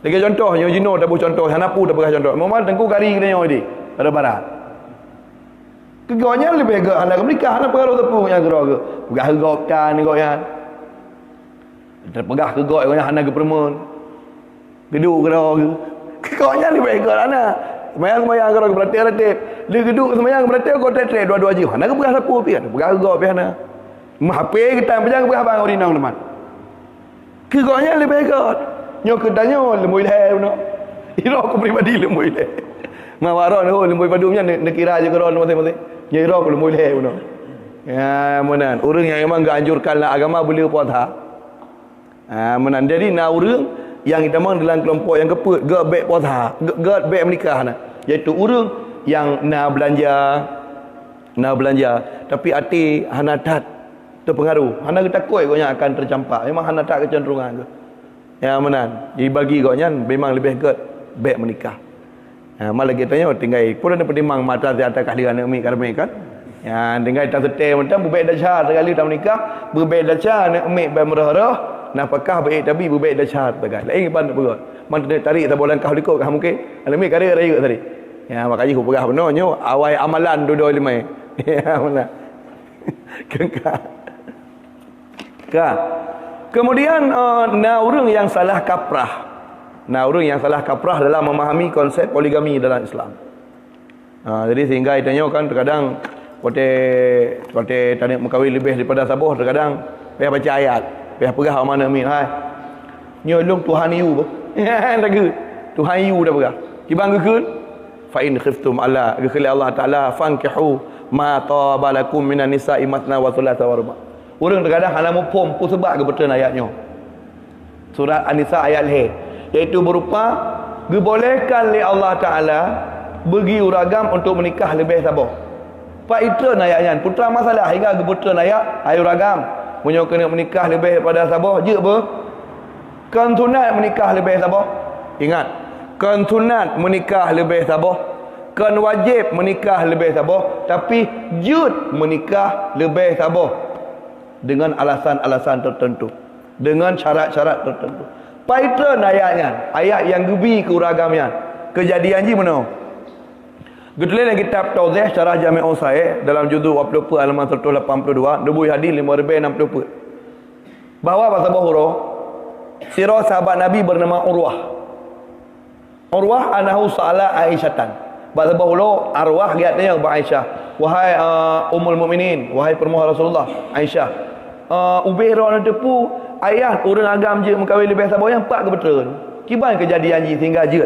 Speaker 1: lagi contoh yang jino dah buh contoh hanapu dah pegah contoh memang tengku kari kena yang di pada barat kegonya lebih ke anak menikah anak pengaruh tepung yang gerak ke pegah gegokan goyan terpegah ke gok goyan anak ke perempuan geduk gerak ke kegonya lebih ke anak semayang gerak ke berlatih dia geduk semayang berlatih kau tetek dua-dua je anak ke pegah sapu pi kan pegah gok pi anak mahpe kita pejang pegah bang orinang teman kegonya lebih ke nyo kedanya lemui leh no iro aku pribadi lemui leh mawaro no lemui padumnya nak kira je keron masing-masing ya iro aku lemui leh no ya menan urang yang memang enggak anjurkanlah agama boleh puasa menan jadi na urang yang kita mang dalam kelompok yang keput ge baik puasa ge baik menikah nah iaitu urang yang nak belanja tapi hati hana tat terpengaruh hana takut agaknya akan tercampak memang hana tak kecenderungan ke ya menan dibagi agaknya memang lebih good baik menikah malah kita tanya tinggal pun ada pertimang mata atas kehadiran nak kan kan ya tinggal tak setel macam berbaik dah syar sekali tak menikah berbaik dah syar nak ambil baik merah napakah baik tapi berbaik dah syar tegal lain pan berat man tarik tak boleh langkah likut kah mungkin alami kada raya tadi ya makanya aku pegah benarnya awal amalan dua-dua limai ya mana kemudian urang yang salah kaprah dalam memahami konsep poligami dalam Islam. Jadi sehingga itanya kan terkadang pote tadi mengkawin lebih daripada sabuh terkadang payah baca ayat, payah pegah mana min hai. Nyolong Tuhan you. Lagu Tuhan you dah pegah. Kibang gekun fa in khiftum alla gekali Allah Taala fankihu ma tabalakum minan nisa'i matna wa thulatha wa ruba'. Orang terkadang halamu pom pun sebab ke betul ayatnya. Surah An-Nisa ayat leh. Iaitu berupa dibolehkan oleh Allah Ta'ala bagi uragam untuk menikah lebih sabar. Pak itu ayatnya. Putra masalah hingga kebetulan ayat ayu ragam. Punya kena menikah lebih pada sabar. Je apa? Kan sunat menikah lebih sabar. Ingat. Kan sunat menikah lebih sabar. Kan wajib menikah lebih sabar. Tapi jud menikah lebih sabar. Dengan alasan-alasan tertentu, dengan syarat-syarat tertentu. Paitran ayatnya, ayat yang gebi ke uragamnya. Kejadian ji mana? Gedelah kitab Tauhid Syarah Jami'ul Sahih dalam juzuk 20 halaman 182, Nabi hadis 5060. Bahawa bahasa Bahura, sirah sahabat Nabi bernama Urwah. Urwah anahu sa'ala Aisyatan. Bahasa Bahura arwah katanya kepada Aisyah, wahai Ummul Mukminin, wahai perempuan Rasulullah Aisyah. Ubairah nak tepu ayah orang agam je mengkawin lebih sabar yang pak ke betul. Kiban kejadian je sehingga je.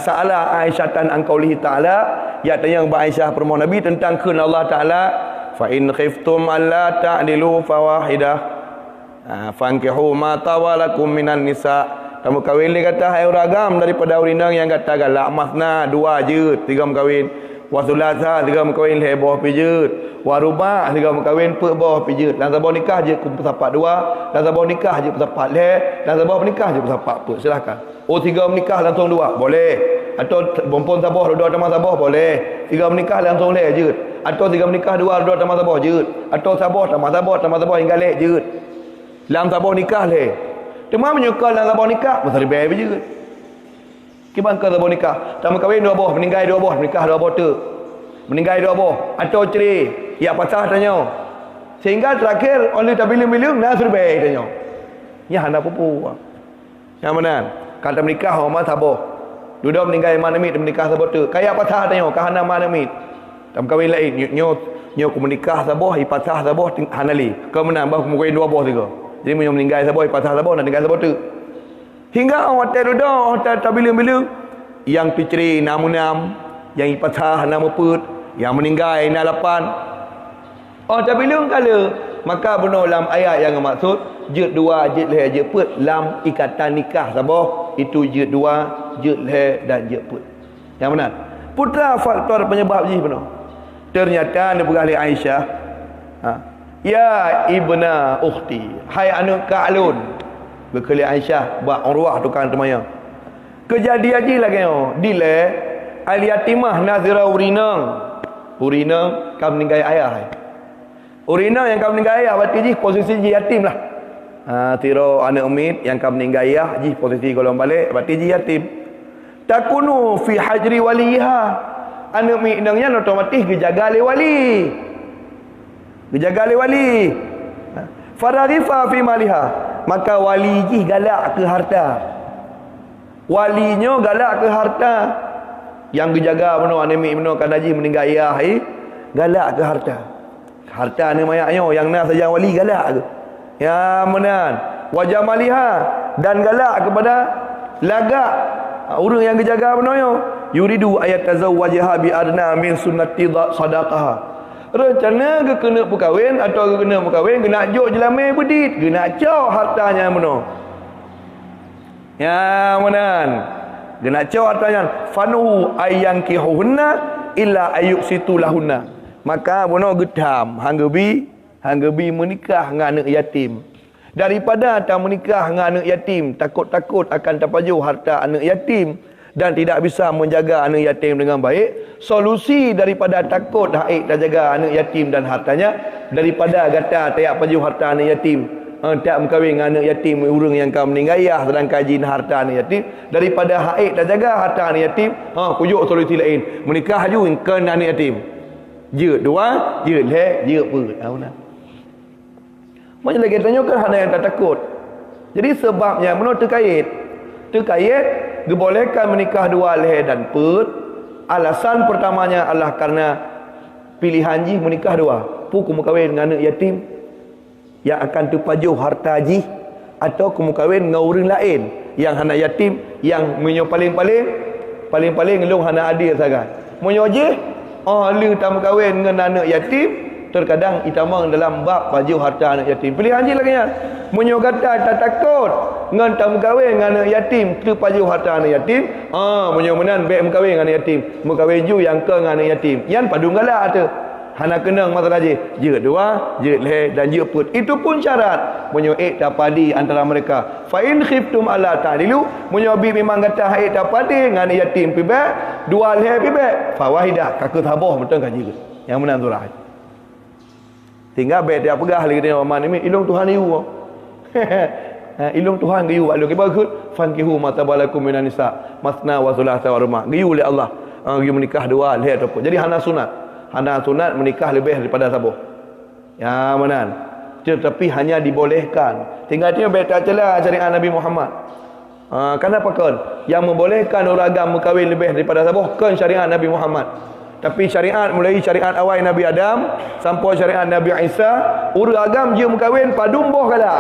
Speaker 1: Sa'ala Aisyatan an qaulihi ta'ala, ya tanya kepada Aisyah perempuan Nabi tentang keun Allah Taala, fa in khiftum alla ta'dilu fawahidah fankihu ma tawalakum minan nisa. Kamu kahwin ni kata hai orang agam daripada urindang yang kata galak masna dua je tiga mengkawin. Wasulasa tiga mengkawin le bawah pijut. Warubah tiga mengkawin pe bawah pijut. Dan sabah nikah je sapat dua, dan sabah nikah je sapat le, dan sabah nikah je sapat pe. Silakan. Oh tiga menikah langsung dua, boleh. Atau perempuan sabah dua tambah sabah boleh. Tiga menikah langsung le je. Atau tiga menikah dua tambah sabah je. Atau sabah tambah sabah hingga le je. Dalam sabah nikah le. Cuma menyukai dalam sabah nikah pasal lebih je. Kiban ke sabah nikah. Sama kahwin dua buah, meninggal dua buah, nikah dua buah tu. meninggal dua boh atau ceri ya patah tanya sehingga terakhir oleh tabilim-bilim nak survey tanya ya hana pupu yang mana kata menikah orang sabar duduk meninggal mana mit menikah sabar tu kayak patah tanya kahana mana mit tam kawin lain nyo ku menikah sabar ipatah sabar hanali kau menang bah ku dua boh tiga jadi meninggal sabar ipatah sabar nak tinggal sabar tu hingga hotel duduk hotel tabilim-bilim yang piceri namunam yang ipatah nama put yang meninggal na 8 tabilim kala maka benar dalam ayat yang maksud jut dua jut leh jut put lam ikatan nikah sabah itu jut dua jut leh dan jut put yang benar putra faktor penyebab ni benar ternyata dia berkali Aisyah ya ibna ukhti hai anak Ka'lun berkali Aisyah buat Urwah tukang temayang kejadian je lagi dile al yatimah nazira urina kam meninggal ayah urina yang kam meninggal ayah berarti ji posisi ji yatim lah tiro anak umid yang kam meninggal ayah ji posisi golong balik berarti ji yatim takunu fi hajri waliha anak umid indangnya otomatis gejaga oleh wali fararifa fi maliha maka wali ji galak ke harta walinya galak ke harta yang dijaga benar anemi benar kan haji meninggal ayah galak ke harta ni mayaknya yang nak saja wali galak ke ya menan wajah maliha dan galak kepada lagak orang yang dijaga benar yuridu ayat tazawwajaha bi adna min sunnati sadaqaha rencana ke kena berkahwin atau kena berkahwin kena jok jelame bedit kena cau hartanya benar ya menan kena cau hartanya fanuhu ayyankihuhunna illa ayyuksitu lahunna maka benar gedam hanggebi menikah dengan anak yatim daripada tak menikah dengan anak yatim takut-takut akan terpajuh harta anak yatim dan tidak bisa menjaga anak yatim dengan baik solusi daripada takut haid dan jaga anak yatim dan hartanya daripada kata tak pajuh harta anak yatim tak berkahwin dengan anak yatim orang yang kau meninggal ayah sedangkan jin harta anak yatim daripada haid dan jaga harta anak yatim pujuk solusi lain menikah haju ke anak yatim je dua je leh je put macam lagi tanya kan hana yang tak takut jadi sebabnya menurut terkait dibolehkan menikah dua leh dan put alasan pertamanya adalah karena pilihan ji menikah dua kamu kahwin dengan anak yatim yang akan terpajuh harta ji atau kamu kahwin dengan orang lain yang hana yatim yang menyo paling-paling ngelung hana adil sangat menyo je lu tamu kahwin dengan anak yatim terkadang itamang dalam bab pajuh harta anak yatim pilihan je lagi menyo kata tak takut dengan tamu kahwin dengan anak yatim terpajuh harta anak yatim menyo menan baik mengkahwin dengan anak yatim mengkahwin ju yang ke dengan anak yatim yan padu galak tu hana kenang masalah je dua je leh dan je put itu pun syarat menyo tapadi antara mereka fa in khiftum alla ta'dilu menyo bi memang kata haid tapadi dengan yatim pibe dua leh pibe fa wahidah kakak tabah betul kaji yang menang surah tinggal baik dia pegah lagi tengok aman ni ilung Tuhan you ilung Tuhan giyu aluk ibakut fankihu matabalakum minan nisa masna wa thulatha wa ruba giyu oleh Allah giyu menikah dua leh ataupun jadi hana sunat menikah lebih daripada sabuh ya menan tetapi hanya dibolehkan tinggal dia baik tak celah syariat Nabi Muhammad kenapa kan yang membolehkan orang agama kahwin lebih daripada sabuh kan syariat Nabi Muhammad tapi syariat mulai syariat awal Nabi Adam sampai syariat Nabi Isa orang agam je mengkahwin padumboh kala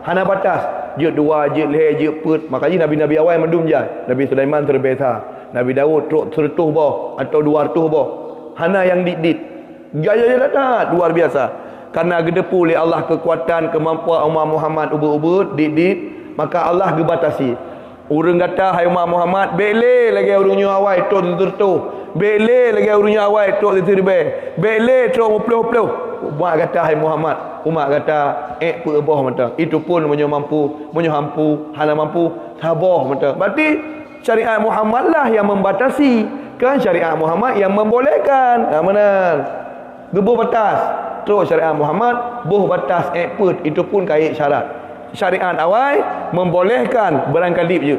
Speaker 1: hana batas je dua je leh je put makanya nabi-nabi awal mendum je Nabi Sulaiman terbeza Nabi Daud truk sertuh boh atau 200 boh hana yang didit jaya datang luar biasa karena gedepu oleh Allah kekuatan kemampuan umat Muhammad ubud didit maka Allah gebatasi orang kata hai umat Muhammad bele lagi orangnya awal truk sertuh bele lagi orangnya awal truk terbe bele truk mupluh umat kata hai Muhammad umat kata pebah mata itu pun mampu hana mampu tabah mata berarti syariat Muhammad lah yang membatasi kan syariat Muhammad yang membolehkan mana gebuh batas terus syariat Muhammad buh batas put itu pun kait syarat syariat awal membolehkan barangkali je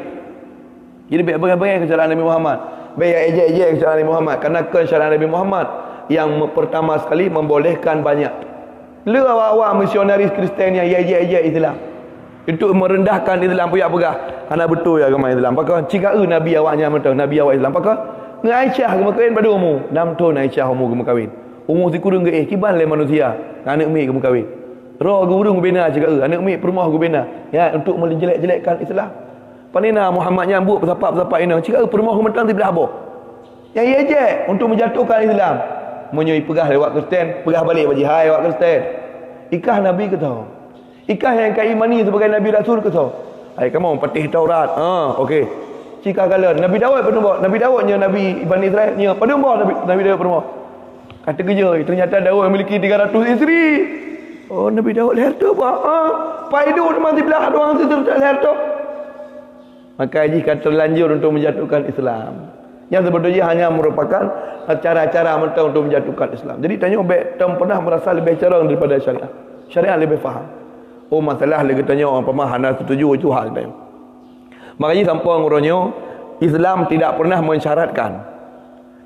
Speaker 1: jadi baik-baik ke syariat Nabi Muhammad Biar ejek-ejek syariat Nabi Muhammad. Kerana syariat Nabi Muhammad yang pertama sekali membolehkan banyak. Lu awak-awak misionaris Kristian yang ejek-ejek Islam. Itu merendahkan Islam puyak pegah. Hana betul ya agama Islam. Pakar jika Nabi awaknya betul, Nabi awak Islam. Pakar ngai Aisyah ke kahwin pada umur. 6 tahun Aisyah umur ke kahwin. Umur si kurung ke kiban le manusia. Anak mi ke kahwin. Roh gurung bina jika anak mi perumah ke bina. Ya untuk menjelek-jelekkan Islam. Panina Muhammad nyambut pesapa-pesapa ini. Jika perumah ke mentang tidak habis. Yang ejek untuk menjatuhkan Islam. Menyoi pegah lewat Kristen, pegah balik bagi hai lewat Kristen. Ikah Nabi ke tahu? Ikah yang kau imani sebagai Nabi Rasul ke tahu? Hai kamu patih Taurat. Okey. Jika kalian Nabi Daud pernah buat. Nabi Daudnya Nabi Bani Israel nya pada buat Nabi Daud pernah. Kata kerja ternyata Daud memiliki 300 isteri. Oh Nabi Daud leher tu apa? Pak hidup mati belah doang situ leher tu. Maka jika terlanjur untuk menjatuhkan Islam. Yang sebetulnya hanya merupakan cara-cara mereka untuk menjatuhkan Islam. Jadi tanya Tom pernah merasa lebih cerang daripada syariat. Syariat lebih faham. Oh masalah lagi tanya orang pemahaman setuju itu hal dia. Makanya sampai ngurunyo Islam tidak pernah mensyaratkan.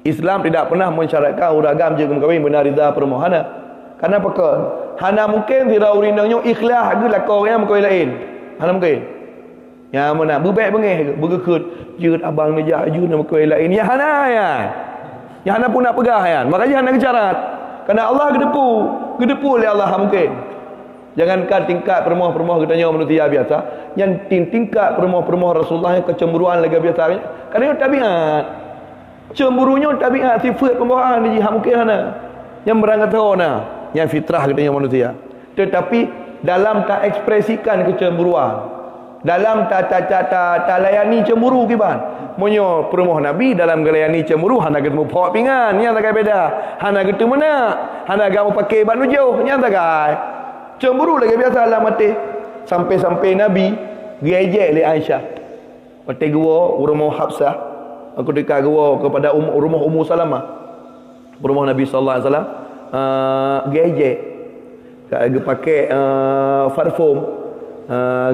Speaker 1: Islam tidak pernah mensyaratkan uragam jeung kahwin benar rida permohana. Karena apa kan? Hana mungkin tidak urinangnya ikhlas ke lakon yang kahwin lain. Hana mungkin. Ya mana berbaik bengih bergekut jeut abang ni jaju nama kahwin lain. Ya hana ya. Ya hana pun nak pegah ya. Makanya hana kecarat. Karena Allah gedepu oleh Allah mungkin. Jangankan tingkat permoh-permoh katanya manusia biasa, yang tingkat permoh-permoh Rasulullah yang kecemburuan lagi biasa. Kerana itu tabiat. Cemburunya tabiat sifat pembohongan ni mungkin hana. Yang berangkat tahu yang fitrah katanya manusia. Tetapi dalam tak ekspresikan kecemburuan. Dalam tak layani cemburu kiban. Monyo permoh Nabi dalam gelayani cemburu hana ketemu pok pingan, yang tak beda. Hana ketemu mana? Hana gamu pakai banu jauh, yang tak cemburu lagi biasa lah mati. Sampai-sampai Nabi gejek oleh Aisyah. Mati gua rumah Hafsah. Aku dekat gua kepada rumah Ummu Salamah. Rumah Nabi sallallahu alaihi wasallam. Gejek. Dia pakai parfum.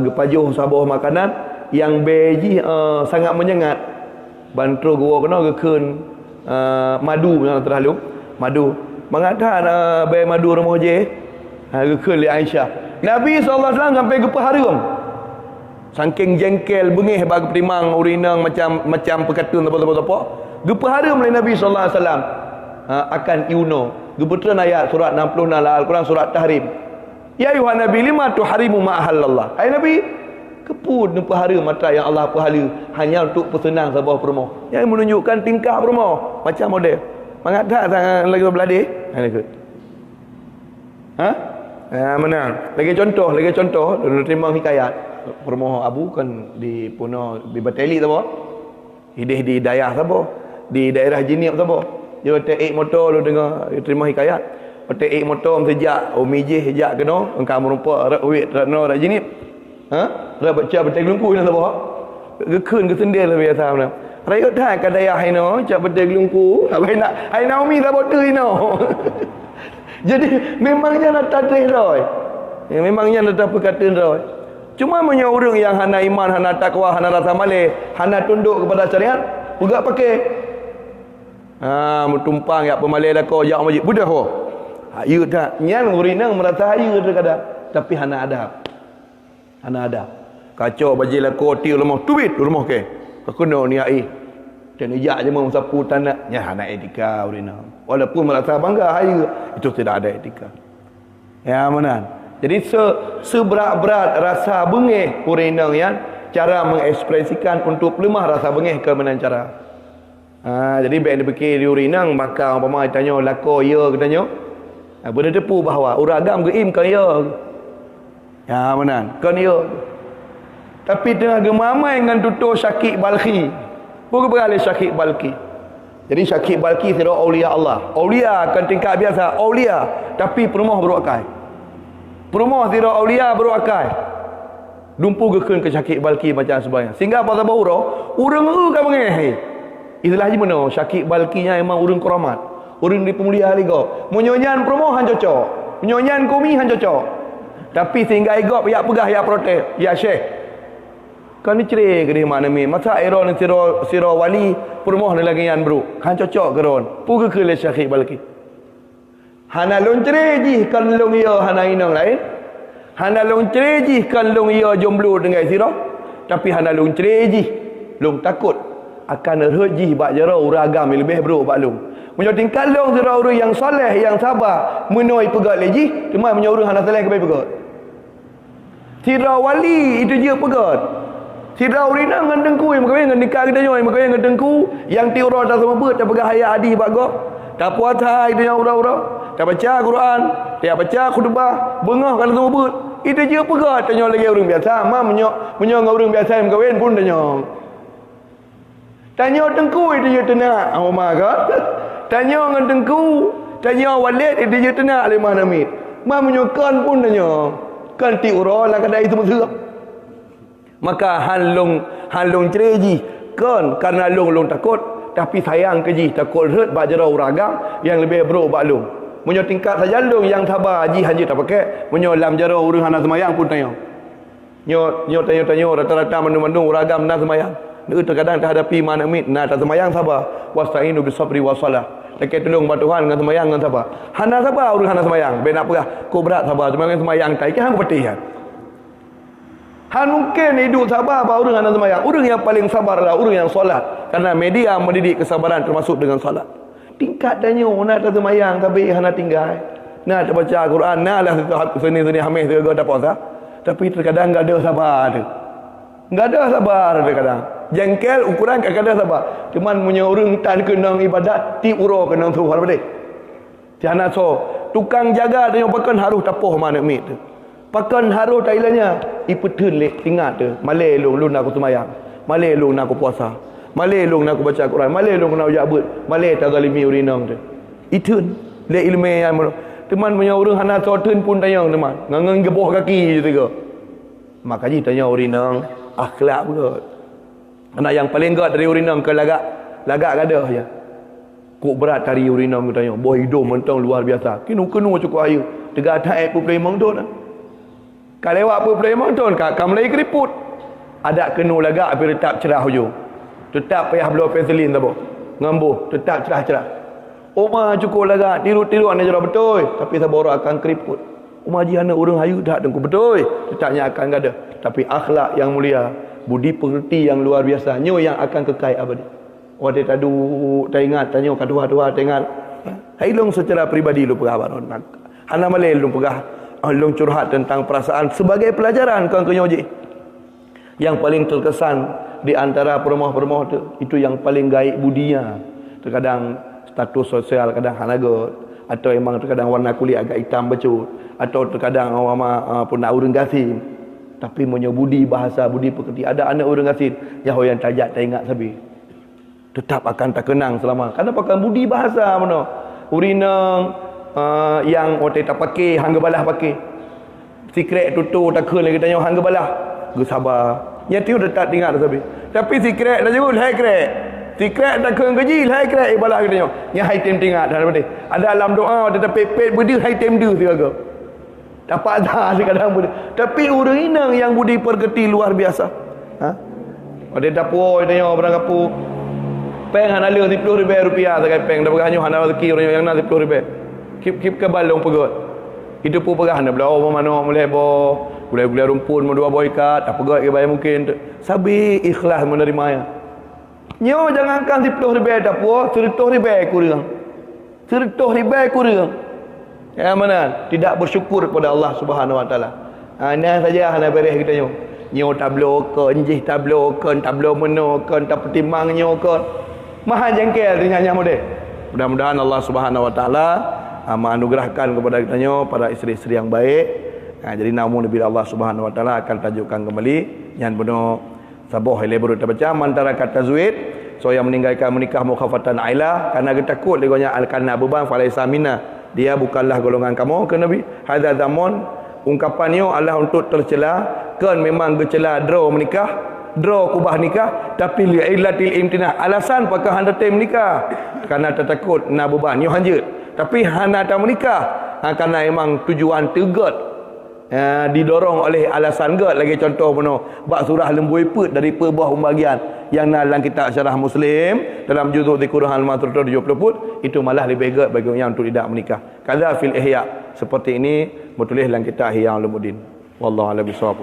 Speaker 1: Gepajuh sabuh makanan yang beji sangat menyengat. Bantu gua kena gekun madu yang terlalu. Madu. Mengatakan bay madu rumah je. Gekul li Aisyah. Nabi SAW sampai gepa harum. Saking jengkel bengih bagi perimang urinang macam perkatun apa-apa. Gepa harum li Nabi SAW akan iuno. Gebetulan ayat surat 60 Al-Quran surat Tahrim. Ya ayuhan Nabi lima tuharimu ma ahallallah. Hai Nabi, kepun gepa harum mata yang Allah pahala hanya untuk persenang sebuah permoh. Yang menunjukkan tingkah permoh macam model. Mengatakan lagi beladik. Mana? Lagi contoh, terima hikayat. Permoh abu kan di Puno di Bateli tu apa? Di Dayah tu apa? Di daerah Jinip tu apa? Dia take motor lu dengar terima hikayat. Take motor sejak mijih sejak kena engkau merumpak wit no Jinip. Ra baca betul lungku ni tu apa? Gekun ke sendil lebih biasa mana. Raya dah ke Dayah ino, cak betul lungku. Apa nak? Hai Naomi tak betul ino. Jadi memangnya nak tadrih roy. Memangnya nak dapat perkataan roy. Cuma punya orang yang hana iman, hana takwa, hana rasa malih, hana tunduk kepada syariat, juga pakai. Tumpang ya pemalih dah kau jak masjid. Budah ho. Ya tak. Nyan urinang merasa haya terkadang, tapi hana adab. Hana adab. Kacau baju lah kau tiu lemah tubit rumah ke. Aku no ni ai. Dan ijak je mau sapu tanah. Ya hana etika urinang. Walaupun merasa bangga haya, itu tidak ada etika. Ya mana? Jadi seberat-berat rasa bengih urinang yang cara mengekspresikan untuk lemah rasa bengih ke mana cara. Jadi baik dia fikir di urinang maka umpama tanya lako ya katanya. Benda tepu bahawa uragam geim kan ya. Ya mana? Kan ya. Tapi tengah gemamai dengan tutur Syakib Balkhi. Bukan beralih Syakib Balkhi. Jadi Syakib Balkhi tidak aulia Allah. Aulia kan tingkat biasa, aulia tapi perumah beruakai. Perumah tidak aulia beruakai. Dumpu gekun ke Syakib Balkhi macam sebanyak. Sehingga apa sebab urang kan mengeh. Itulah mana Syakib Balkhinya memang urang keramat. Urang di pemulia liga. Menyonyan perumah han cocok. Menyonyan kumi han cocok. Tapi sehingga igop ya pegah ya protes, ya syekh. Kan ni cerai ke dia mana mi. Masa iron siro wali permoh ni lagi yan bro. Han cocok ke ron. Pu ke le syekh balki. Hana long cerai ji kan long ya hana inang lain. Hana long cerai ji kan long ya jomblo dengan siro. Tapi hana long cerai ji long takut akan reji bak jaro uragam lebih bro bak long. Menyo tingkat long siro urang yang soleh yang sabar menoi pegat leji. Cuma menyo urang hana soleh ke baik pegat. Siro wali itu je pegat. Sira urina ngan dengku yang makawin ngan nikah kita nyoy makawin ngan dengku yang ti ura dah sama bet dah pegang hayat adi bak go. Tak puasa itu yang ura-ura. Tak baca Quran, tak baca khutbah, bengah kalau sama bet. Itu je pegat tanya lagi orang biasa. Mam menyo ngan orang biasa yang makawin pun tanya. Tanya dengku itu je tenak. Ama ka. Tanya ngan dengku, tanya walid itu je tenak le mana mit. Mam menyo kan pun tanya. Kan ti ura lah kadai itu mesuk. Maka halong cereji kan karena long takut tapi sayang keji takut hurt bak jero uragam yang lebih bro bak long. Menyo tingkat saja long yang sabar haji hanji tak pakai menyo lam jero urang hana semayang pun tanya. Nyo tanya rata-rata mandung uragam na semayang. Dia terkadang tak hadapi mana mit na tak semayang sabar. Wasta'inu bisabri wasalah. Dekat tolong bak Tuhan dengan semayang dengan sabar. Hana sabar urang hana semayang. Ben nak perah kau berat sabar cuma dengan semayang tai ke hang petih kan. Han mungkin hidup sabar apa orang yang sembahyang. Orang yang paling sabar adalah orang yang solat. Karena media mendidik kesabaran termasuk dengan solat. Tingkat tanya nak tak sembahyang tapi hana tinggal. Nak tak baca Al-Quran, nak lah seni hamis tu tak puasa. Tapi terkadang enggak ada sabar tu. Enggak ada sabar terkadang. Jengkel ukuran kadang-kadang sabar. Cuman punya orang tan kenang ibadat ti uro kenang tu apa dia. Tiana so tukang jaga tanya pakan harus tapoh mana mit tu. Pakan haru Thailandnya ipetun lek ingat tu malay long aku semayang malay long aku puasa malay long aku baca Quran malay long nak jabut malay tak zalimi urinang tu itun lek ilmu yang teman punya orang hana sorten pun tanya teman ngangang geboh kaki je tu ke makanya tanya urinang akhlak pula anak yang paling gat dari urinang ke lagak gadah je kok berat cari urinang tu tanya boh hidup mentang luar biasa kinu cukup ayu tegak tak pun memang tu nah. Kalau awak apa preman tuan kam lagi keriput. Ada kenu lagak tapi tetap cerah hujung. Tetap payah blow penicillin tak apa. Ngambuh tetap cerah-cerah. Oma cukup lagak tiru-tiru anda cerah betul tapi sabora akan keriput. Oma ji ana urang hayu dak dengku betul. Tetapnya akan ada. Tapi akhlak yang mulia, budi pekerti yang luar biasa, nyo yang akan kekal abadi. Oh dia tadu tak ingat tanya kadua-dua tak ingat. Hai long secara pribadi lu pegah baron. Hana malai lu pegah long curhat tentang perasaan sebagai pelajaran kau kenyoji. Yang paling terkesan di antara permoh-permoh itu yang paling gaib budinya. Terkadang status sosial kadang hanagot atau memang terkadang warna kulit agak hitam becut atau terkadang awak pun nak urang gasin. Tapi punya budi bahasa budi pekerti ada anak urang gasin yang tajak tak ingat sabi. Tetap akan tak kenang selama. Karena pakai budi bahasa mana. Urinang yang otak tak pakai hangga balah pakai secret tutu tak kena kita tanya hangga balah gue sabar nyati udah tak tinggal tapi secret dah jauh hai krek secret tak kena gaji hai krek balah kita tanya nya hai tem tinggal dah betul ada alam doa ada pepet budi hai tem du siaga dapat dah kadang budi tapi orang inang yang budi pergeti luar biasa ha ada dapur tanya barang kapu peng hana le 10,000 rupiah sakai peng dah berganyo hana rezeki orang yang nak 10,000 Kip ke balong pegot. Itu pun perah nak belau mana mulai bo, gulai rumpun mo dua boy ikat, tak pegot ke bayar mungkin. Sabi ikhlas menerima ya. Nyo jangankan 10,000 dah puas, 100,000 kurang. 100,000 kurang. Ya mana? Tidak bersyukur kepada Allah Subhanahu wa taala. Nah saja hana beres kita nyo. Nyo tablo ke, enjih tablo ke, tablo meno ke, tak pertimbang nyo ke. Maha jengkel dinyanya model. Mudah-mudahan Allah Subhanahu wa taala menganugerahkan kepada kita para isteri-isteri yang baik. Jadi namun bila Allah Subhanahu wa taala akan tajukkan kembali yang benar saboh lebur terbaca antara kata zuid so yang meninggalkan menikah mukhafatan ailah karena kita takut dia al-kana beban falaisa minna dia bukanlah golongan kamu ke Nabi hadza zaman ungkapannya Allah untuk tercela kan memang bercela draw menikah draw kubah nikah tapi li'illatil imtinah alasan pakai handa tem nikah karena tertakut nak beban yo hanjut tapi hana tak menikah kerana memang tujuan tegat didorong oleh alasan gak lagi contoh penuh bab surah lembu iput dari perbah pembagian yang dalam kitab syarah Muslim dalam juzuk Zikrul Al-Matur 70 put itu malah lebih gak bagi yang untuk tidak menikah. Kadza fil ihya, seperti ini bertulis dalam kitab Ihya Ulumuddin. Wallahu a'lam bishawab.